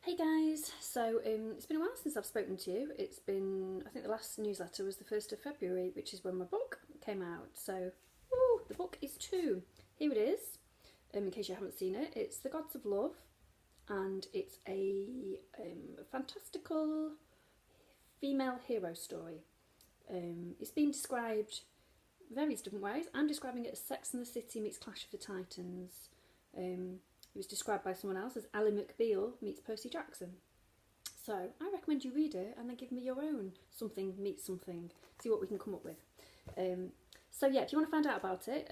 Hey guys, so it's been a while since I've spoken to you. It's been, I think the last newsletter was the 1st of February, which is when my book came out. So, the book is 2. Here it is, in case you haven't seen it. It's The Gods of Love, and it's a fantastical female hero story. It's been described various different ways. I'm describing it as Sex and the City meets Clash of the Titans. It was described by someone else as Ally McBeal meets Percy Jackson. So I recommend you read it and then give me your own something meets something. See what we can come up with. So yeah, if you want to find out about it,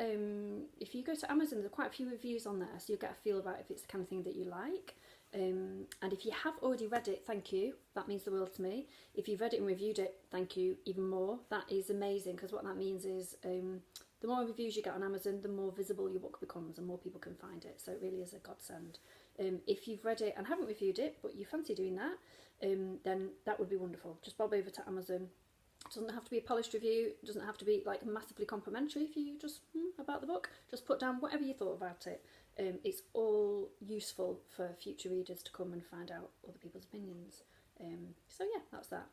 if you go to Amazon, there are quite a few reviews on there, so you'll get a feel about if it's the kind of thing that you like. And if you have already read it, thank you. That means the world to me. If you've read it and reviewed it, thank you even more. That is amazing, because what that means is the more reviews you get on Amazon, the more visible your book becomes and more people can find it. So it really is a godsend. If you've read it and haven't reviewed it, but you fancy doing that, then that would be wonderful. Just bob over to Amazon. It doesn't have to be a polished review. It doesn't have to be like massively complimentary if you just about the book. Just put down whatever you thought about it. It's all useful for future readers to come and find out other people's opinions. So yeah, that's that.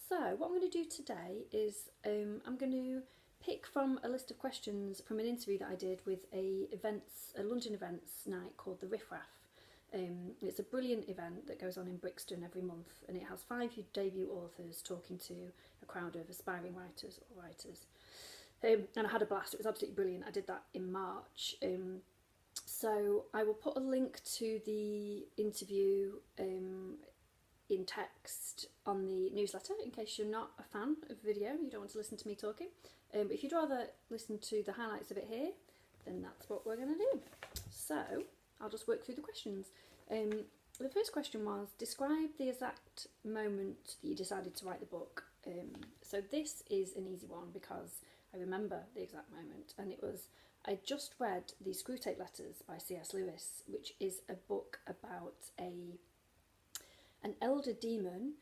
So what I'm going to do today is I'm going to pick from a list of questions from an interview that I did with a London events night called the Riff Raff. It's a brilliant event that goes on in Brixton every month, and it has 5 debut authors talking to a crowd of aspiring writers or writers. And I had a blast. It was absolutely brilliant. I did that in March. So I will put a link to the interview in text on the newsletter in case you're not a fan of video, you don't want to listen to me talking. But if you'd rather listen to the highlights of it here, then that's what we're going to do. So I'll just work through the questions. The first question was, describe the exact moment that you decided to write the book. So this is an easy one because I remember the exact moment, and it was, I just read The Screwtape Letters by C.S. Lewis, which is a book about an elder demon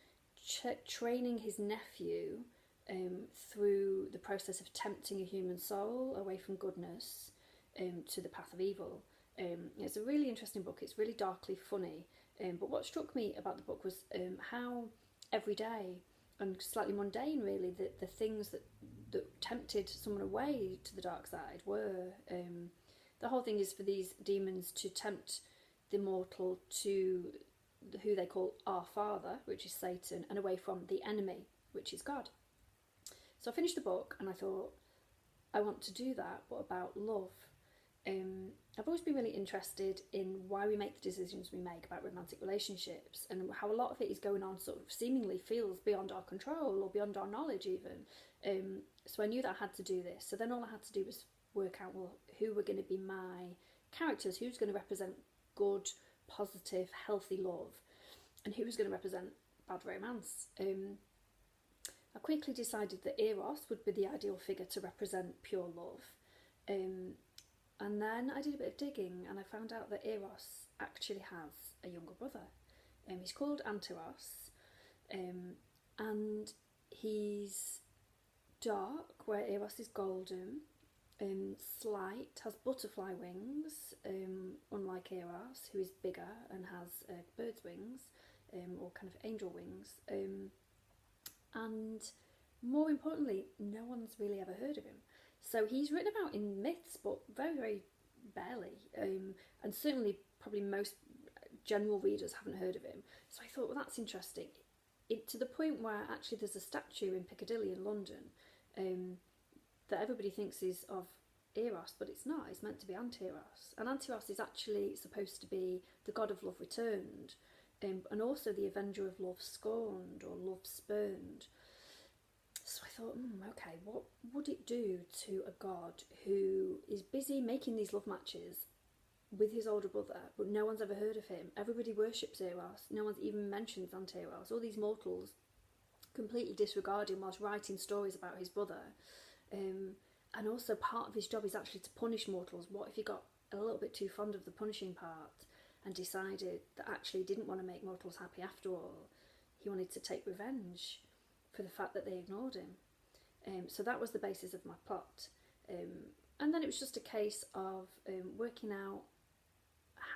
training his nephew through the process of tempting a human soul away from goodness to the path of evil. It's a really interesting book. It's really darkly funny. But what struck me about the book was how everyday and slightly mundane, really, the things that tempted someone away to the dark side were. The whole thing is for these demons to tempt the mortal to who they call our Father, which is Satan, and away from the enemy, which is God. So I finished the book and I thought, I want to do that, but about love. I've always been really interested in why we make the decisions we make about romantic relationships, and how a lot of it is going on sort of seemingly feels beyond our control or beyond our knowledge even. So I knew that I had to do this. So then all I had to do was work out, well, who were going to be my characters, who's going to represent good, positive, healthy love, and who was going to represent bad romance. I quickly decided that Eros would be the ideal figure to represent pure love. And then I did a bit of digging and I found out that Eros actually has a younger brother. He's called Antiros, and he's dark, where Eros is golden, slight, has butterfly wings, unlike Eros, who is bigger and has bird's wings, or kind of angel wings. And more importantly, no one's really ever heard of him. So he's written about in myths, but very, very barely. And certainly probably most general readers haven't heard of him. So I thought, well, that's interesting. To the point where actually there's a statue in Piccadilly in London that everybody thinks is of Eros, but it's not. It's meant to be Anti-Eros. And Anti-Eros is actually supposed to be the god of love returned, and also the avenger of love scorned or love spurned. So I thought, okay, what would it do to a god who is busy making these love matches with his older brother, but no one's ever heard of him? Everybody worships Eros. No one's even mentioned Anti-Eros. All these mortals completely disregard him whilst writing stories about his brother. And also part of his job is actually to punish mortals. What if he got a little bit too fond of the punishing part and decided that actually he didn't want to make mortals happy after all? He wanted to take revenge for the fact that they ignored him. So that was the basis of my plot. And then it was just a case of working out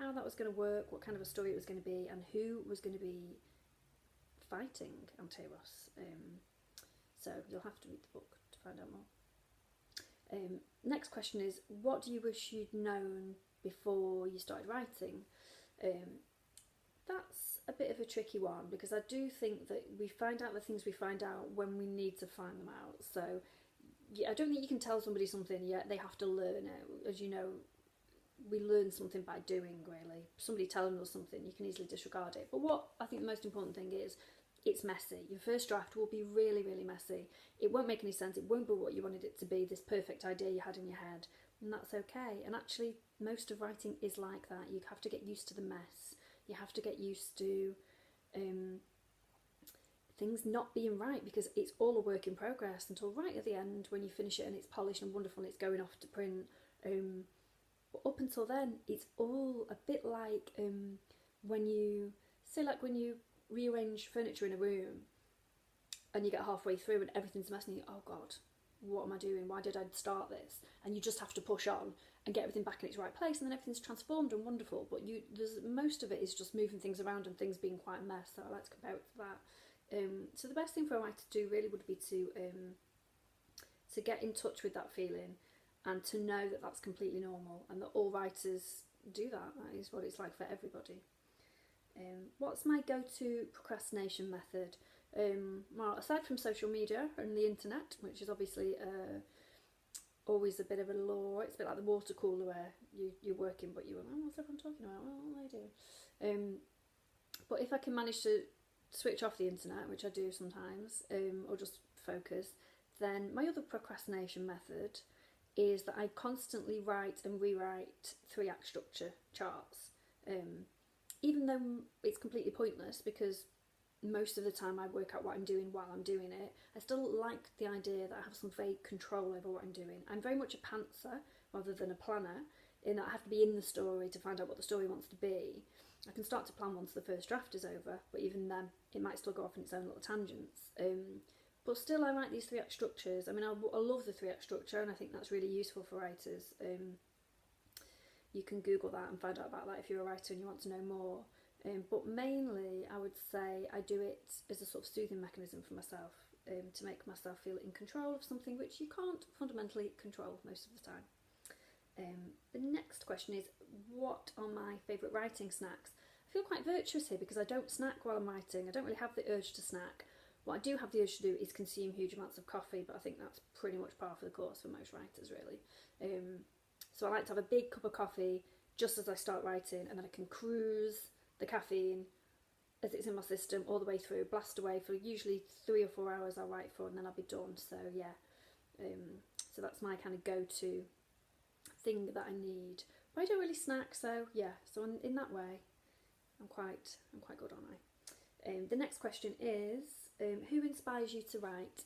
how that was going to work, what kind of a story it was going to be, and who was going to be fighting Anteros. So you'll have to read the book to find out more. Next question is, what do you wish you'd known before you started writing? That's a bit of a tricky one, because I do think that we find out the things we find out when we need to find them out. So I don't think you can tell somebody something yet they have to learn it. As you know, we learn something by doing, really. Somebody telling us something, you can easily disregard it. But what I think the most important thing is, it's messy. Your first draft will be really, really messy. It won't make any sense. It won't be what you wanted it to be, this perfect idea you had in your head. And that's okay. And actually, most of writing is like that. You have to get used to the mess. You have to get used to things not being right, because it's all a work in progress until right at the end when you finish it and it's polished and wonderful and it's going off to print. But up until then, it's all a bit like when you rearrange furniture in a room and you get halfway through and everything's a mess and you go, oh God, what am I doing? Why did I start this? And you just have to push on and get everything back in its right place, and then everything's transformed and wonderful. But most of it is just moving things around and things being quite a mess, so I like to compare it to that. So the best thing for a writer to do really would be to get in touch with that feeling and to know that that's completely normal and that all writers do that. That is what it's like for everybody. What's my go-to procrastination method? Well, aside from social media and the internet, which is obviously always a bit of a law, it's a bit like the water cooler where you're working but you're, oh, what's everyone talking about? Well, what do I do? But if I can manage to switch off the internet, which I do sometimes, or just focus, then my other procrastination method is that I constantly write and rewrite 3-act structure charts. Even though it's completely pointless, because most of the time I work out what I'm doing while I'm doing it, I still like the idea that I have some vague control over what I'm doing. I'm very much a pantser rather than a planner, in that I have to be in the story to find out what the story wants to be. I can start to plan once the first draft is over, but even then it might still go off in its own little tangents. But still, I write these 3-act structures. I mean, I love the 3-act structure, and I think that's really useful for writers. You can Google that and find out about that if you're a writer and you want to know more. But mainly, I would say I do it as a sort of soothing mechanism for myself, to make myself feel in control of something which you can't fundamentally control most of the time. The next question is, what are my favourite writing snacks? I feel quite virtuous here because I don't snack while I'm writing. I don't really have the urge to snack. What I do have the urge to do is consume huge amounts of coffee, but I think that's pretty much par for the course for most writers, really. So I like to have a big cup of coffee just as I start writing, and then I can cruise the caffeine as it's in my system all the way through, blast away for usually 3 or 4 hours I'll write for, and then I'll be done. So yeah, so that's my kind of go-to thing that I need. But I don't really snack, so yeah, so in that way I'm quite good, aren't I? The next question is, who inspires you to write?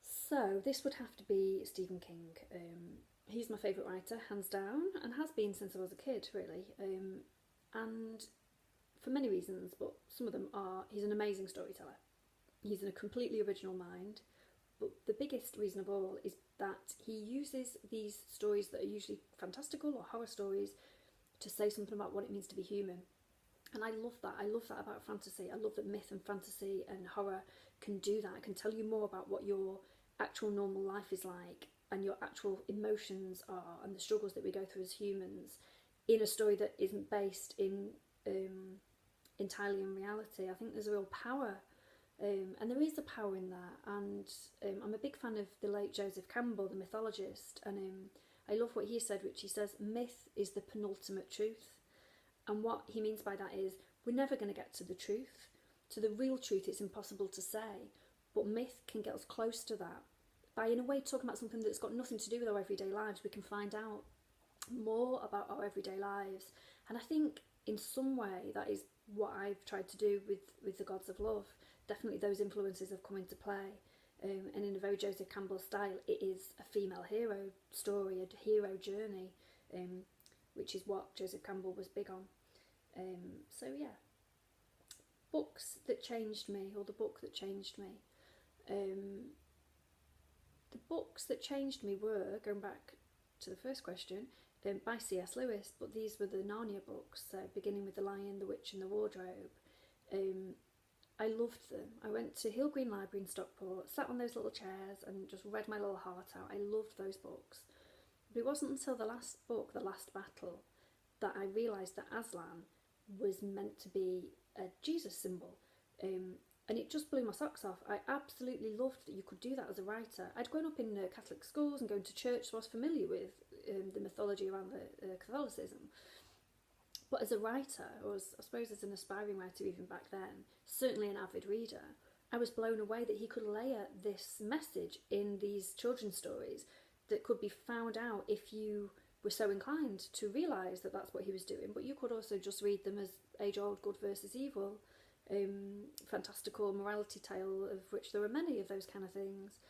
So this would have to be Stephen King. He's my favourite writer, hands down, and has been since I was a kid, really. And for many reasons, but some of them are, he's an amazing storyteller. He's in a completely original mind, but the biggest reason of all is that he uses these stories that are usually fantastical or horror stories to say something about what it means to be human. And I love that. I love that about fantasy. I love that myth and fantasy and horror can do that. It can tell you more about what your actual normal life is like and your actual emotions are and the struggles that we go through as humans in a story that isn't based in entirely in reality. I think there's a real power, and there is a power in that. And I'm a big fan of the late Joseph Campbell, the mythologist, and I love what he said, which he says, myth is the penultimate truth. And what he means by that is, we're never going to get to the truth. To the real truth, it's impossible to say. But myth can get us close to that. By, in a way, talking about something that's got nothing to do with our everyday lives, we can find out more about our everyday lives. And I think, in some way, that is what I've tried to do with the Gods of Love. Definitely those influences have come into play. And in a very Joseph Campbell style, it is a female hero story, a hero journey, which is what Joseph Campbell was big on. So yeah, books that changed me, or the book that changed me. The books that changed me were, going back to the first question, by C.S. Lewis, but these were the Narnia books, so beginning with The Lion, the Witch and the Wardrobe. I loved them. I went to Hill Green Library in Stockport, sat on those little chairs and just read my little heart out. I loved those books. But it wasn't until the last book, The Last Battle, that I realised that Aslan was meant to be a Jesus symbol. And it just blew my socks off. I absolutely loved that you could do that as a writer. I'd grown up in Catholic schools and going to church, so I was familiar with the mythology around Catholicism. But as a writer, or as, I suppose as an aspiring writer even back then, certainly an avid reader, I was blown away that he could layer this message in these children's stories that could be found out if you were so inclined to realise that that's what he was doing. But you could also just read them as age-old good versus evil, fantastical morality tale, of which there were many of those kind of things.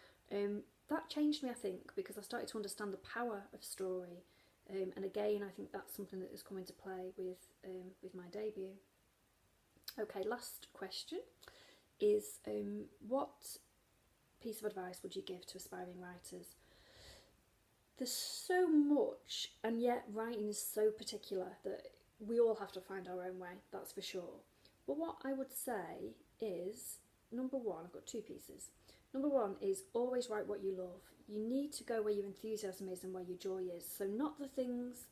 That changed me, I think, because I started to understand the power of story. And again, I think that's something that has come into play with my debut. Okay, last question is, what piece of advice would you give to aspiring writers? There's so much, and yet writing is so particular that we all have to find our own way, that's for sure. But what I would say is, number one, I've got two pieces. Number one is always write what you love. You need to go where your enthusiasm is and where your joy is. So not the things,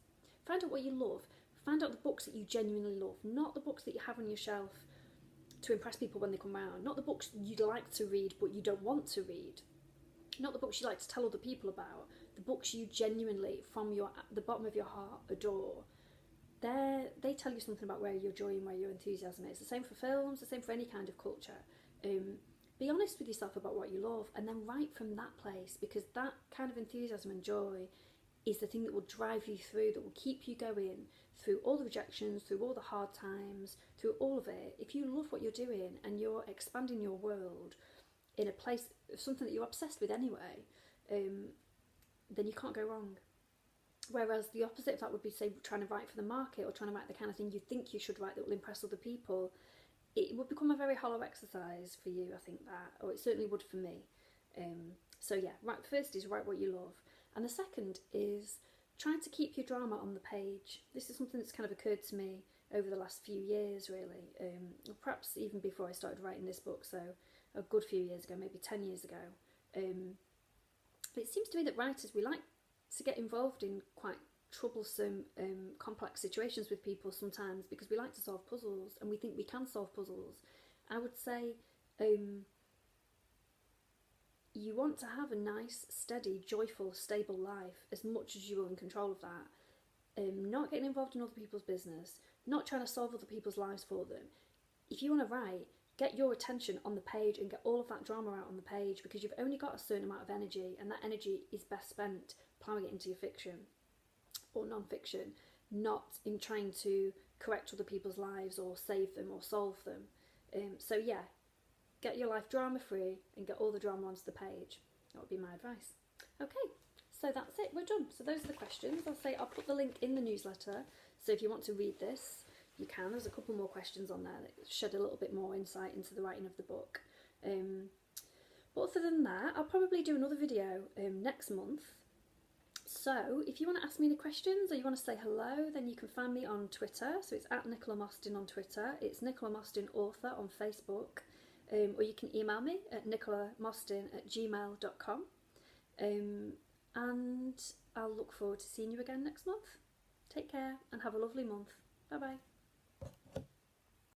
find out what you love. Find out the books that you genuinely love, not the books that you have on your shelf to impress people when they come round. Not the books you'd like to read but you don't want to read. Not the books you like to tell other people about. The books you genuinely, from the bottom of your heart, adore. They tell you something about where your joy and where your enthusiasm is. The same for films, the same for any kind of culture. Be honest with yourself about what you love and then write from that place, because that kind of enthusiasm and joy is the thing that will drive you through, that will keep you going through all the rejections, through all the hard times, through all of it. If you love what you're doing and you're expanding your world in a place, something that you're obsessed with anyway, then you can't go wrong. Whereas the opposite of that would be, say, trying to write for the market or trying to write the kind of thing you think you should write that will impress other people. It would become a very hollow exercise for you, I think that, or it certainly would for me. So yeah, first is write what you love. And the second is trying to keep your drama on the page. This is something that's kind of occurred to me over the last few years, really. Perhaps even before I started writing this book, so a good few years ago, maybe 10 years ago. But it seems to me that writers, we like to get involved in quite troublesome, complex situations with people sometimes because we like to solve puzzles and we think we can solve puzzles. I would say you want to have a nice, steady, joyful, stable life as much as you are in control of that. Not getting involved in other people's business, not trying to solve other people's lives for them. If you want to write, get your attention on the page and get all of that drama out on the page, because you've only got a certain amount of energy and that energy is best spent ploughing it into your fiction or non-fiction, not in trying to correct other people's lives or save them or solve them. So yeah, get your life drama free and get all the drama onto the page. That would be my advice. Okay, so that's it, we're done. So those are the questions. I'll put the link in the newsletter, so if you want to read this, you can. There's a couple more questions on there that shed a little bit more insight into the writing of the book. But other than that, I'll probably do another video next month. So if you want to ask me any questions or you want to say hello, then you can find me on Twitter. So it's at Nicola Mostyn on Twitter. It's Nicola Mostyn Author on Facebook. Or you can email me at nicolamostyn@gmail.com. And I'll look forward to seeing you again next month. Take care and have a lovely month. Bye bye.